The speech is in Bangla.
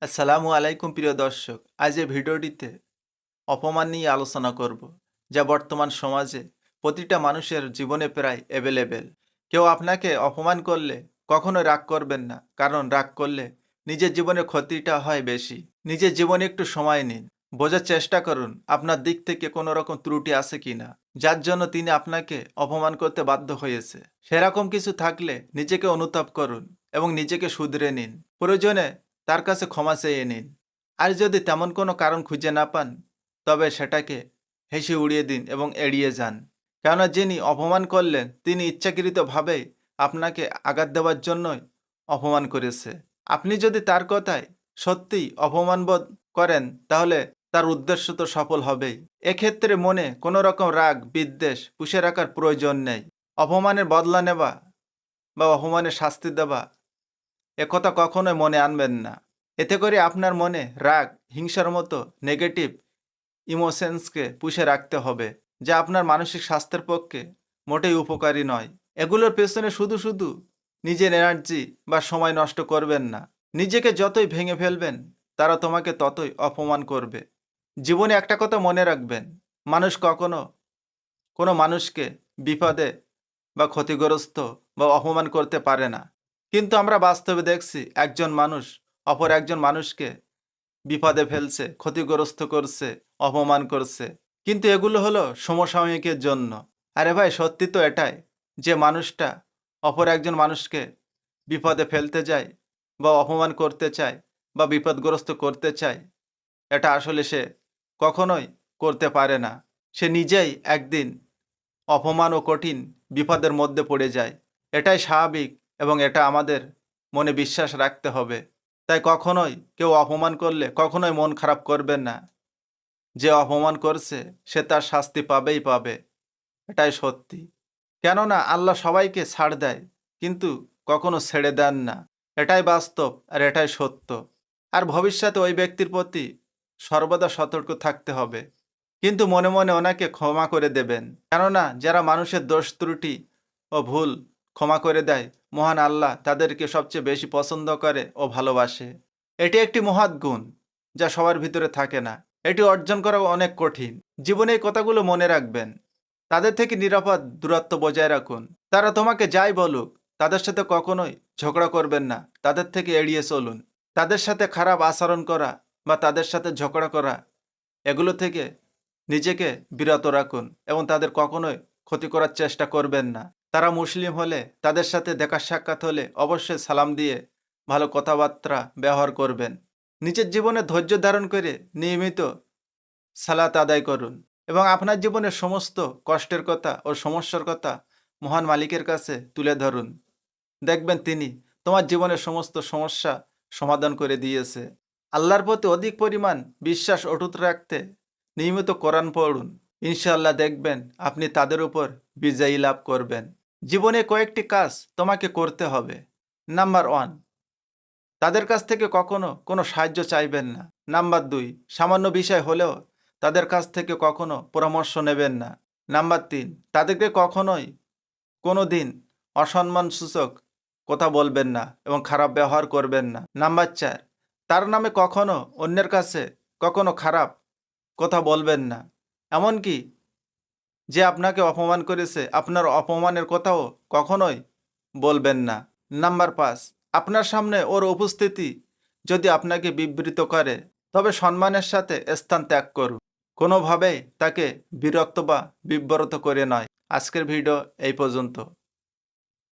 আসসালামু আলাইকুম প্রিয় দর্শক। আজ এই ভিডিওটিতে অপমান নিয়ে আলোচনা করব, যা বর্তমান সমাজে প্রতিটা মানুষের জীবনে প্রায় অ্যাভেলেবেল। কেউ আপনাকে অপমান করলে কখনো রাগ করবেন না, কারণ রাগ করলে নিজের জীবনে ক্ষতিটা হয় বেশি। নিজের জীবনে একটু সময় নিন, বোঝার চেষ্টা করুন আপনার দিক থেকে কোনো রকম ত্রুটি আছে কিনা, যার জন্য তিনি আপনাকে অপমান করতে বাধ্য হয়েছে। সেরকম কিছু থাকলে নিজেকে অনুতাপ করুন এবং নিজেকে শুধরে নিন। প্রয়োজনে তার কাছে ক্ষমা চেয়ে নিন। আর যদি তেমন কোনো কারণ খুঁজে না পান, তবে সেটাকে হেসে উড়িয়ে দিন এবং এড়িয়ে যান। কেননা যিনি অপমান করলেন তিনি ইচ্ছাকৃতভাবেই আপনাকে আঘাত দেওয়ার জন্যই অপমান করেছে। আপনি যদি তার কথায় সত্যিই অপমানবোধ করেন, তাহলে তার উদ্দেশ্য তো সফল হবেই। এক্ষেত্রে মনে কোনো রকম রাগ বিদ্বেষ পুষে রাখার প্রয়োজন নেই। অপমানের বদলা নেওয়া বা অপমানের শাস্তি দেওয়া একথা কখনোই মনে আনবেন না। এতে করে আপনার মনে রাগ, হিংসার মতো নেগেটিভ ইমোশনসকে পুষে রাখতে হবে, যা আপনার মানসিক স্বাস্থ্যের পক্ষে মোটেই উপকারী নয়। এগুলোর পেছনে শুধু শুধু নিজের এনার্জি বা সময় নষ্ট করবেন না। নিজেকে যতই ভেঙে ফেলবেন, তারা তোমাকে ততই অপমান করবে। জীবনে একটা কথা মনে রাখবেন, মানুষ কখনো কোনো মানুষকে বিপদে বা ক্ষতিগ্রস্ত বা অপমান করতে পারে না। কিন্তু আমরা বাস্তবে দেখছি একজন মানুষ অপর একজন মানুষকে বিপদে ফেলছে, ক্ষতিগ্রস্ত করছে, অপমান করছে। কিন্তু এগুলো হলো সমসাময়িকের জন্য। আরে ভাই, সত্যি তো এটাই যে মানুষটা অপর একজন মানুষকে বিপদে ফেলতে যায় বা অপমান করতে চায় বা বিপদগ্রস্ত করতে চায়, এটা আসলে সে কখনোই করতে পারে না। সে নিজেই একদিন অপমান ও কঠিন বিপদের মধ্যে পড়ে যায়। এটাই স্বাভাবিক এবং এটা আমাদের মনে বিশ্বাস রাখতে হবে। তাই কখনোই কেউ অপমান করলে কখনোই মন খারাপ করবেন না। যে অপমান করছে সে তার শাস্তি পাবেই পাবে, এটাই সত্যি। কেননা আল্লাহ সবাইকে ছাড় দেয়, কিন্তু কখনো ছেড়ে দেন না। এটাই বাস্তব আর এটাই সত্য। আর ভবিষ্যতে ওই ব্যক্তির প্রতি সর্বদা সতর্ক থাকতে হবে, কিন্তু মনে মনে ওনাকে ক্ষমা করে দেবেন। কেননা যারা মানুষের দোষ ত্রুটি ও ভুল ক্ষমা করে দেয়, মহান আল্লাহ তাদেরকে সবচেয়ে বেশি পছন্দ করে ও ভালোবাসে। এটি একটি মহৎ গুণ, যা সবার ভিতরে থাকে না। এটি অর্জন করা অনেক কঠিন। জীবনে এই কথাগুলো মনে রাখবেন। তাদের থেকে নিরাপদ দূরত্ব বজায় রাখুন। তারা তোমাকে যাই বলুক, তাদের সাথে কখনোই ঝগড়া করবেন না। তাদের থেকে এড়িয়ে চলুন। তাদের সাথে খারাপ আচরণ করা বা তাদের সাথে ঝগড়া করা, এগুলো থেকে নিজেকে বিরত রাখুন এবং তাদের কখনোই ক্ষতি করার চেষ্টা করবেন না। তারা মুসলিম হলে তাদের সাথে দেখা সাক্ষাৎ হলে অবশ্যই সালাম দিয়ে ভালো কথাবার্তা ব্যবহার করবেন। নিজের জীবনে ধৈর্য ধারণ করে নিয়মিত সালাত আদায় করুন এবং আপনার জীবনের সমস্ত কষ্টের কথা ও সমস্যার কথা মহান মালিকের কাছে তুলে ধরুন। দেখবেন তিনি তোমার জীবনের সমস্ত সমস্যা সমাধান করে দিয়েছে। আল্লাহর প্রতি অধিক পরিমাণ বিশ্বাস অটুট রাখতে নিয়মিত কোরআন পড়ুন। ইনশাআল্লাহ দেখবেন আপনি তাদের উপর বিজয়ী লাভ করবেন। জীবনে কয়েকটি কাজ তোমাকে করতে হবে। নাম্বার 1, তাদের কাছ থেকে কখনো কোনো সাহায্য চাইবেন না। নাম্বার 2, সামান্য বিষয় হলেও তাদের কাছ থেকে কখনো পরামর্শ নেবেন না। নাম্বার 3, তাদেরকে কখনোই কোনো দিন অসম্মানসূচক কথা বলবেন না এবং খারাপ ব্যবহার করবেন না। নাম্বার 4, তার নামে কখনো অন্যের কাছে কখনো খারাপ কথা বলবেন না। এমনকি যে আপনাকে অপমান করেছে, আপনার অপমানের কথাও কখনোই বলবেন না। নাম্বার 5, আপনার সামনে ওর উপস্থিতি যদি আপনাকে বিব্রত করে, তবে সম্মানের সাথে স্থান ত্যাগ করুন। কোনোভাবেই তাকে বিরক্ত বা বিব্রত করে নয়। আজকের ভিডিও এই পর্যন্ত।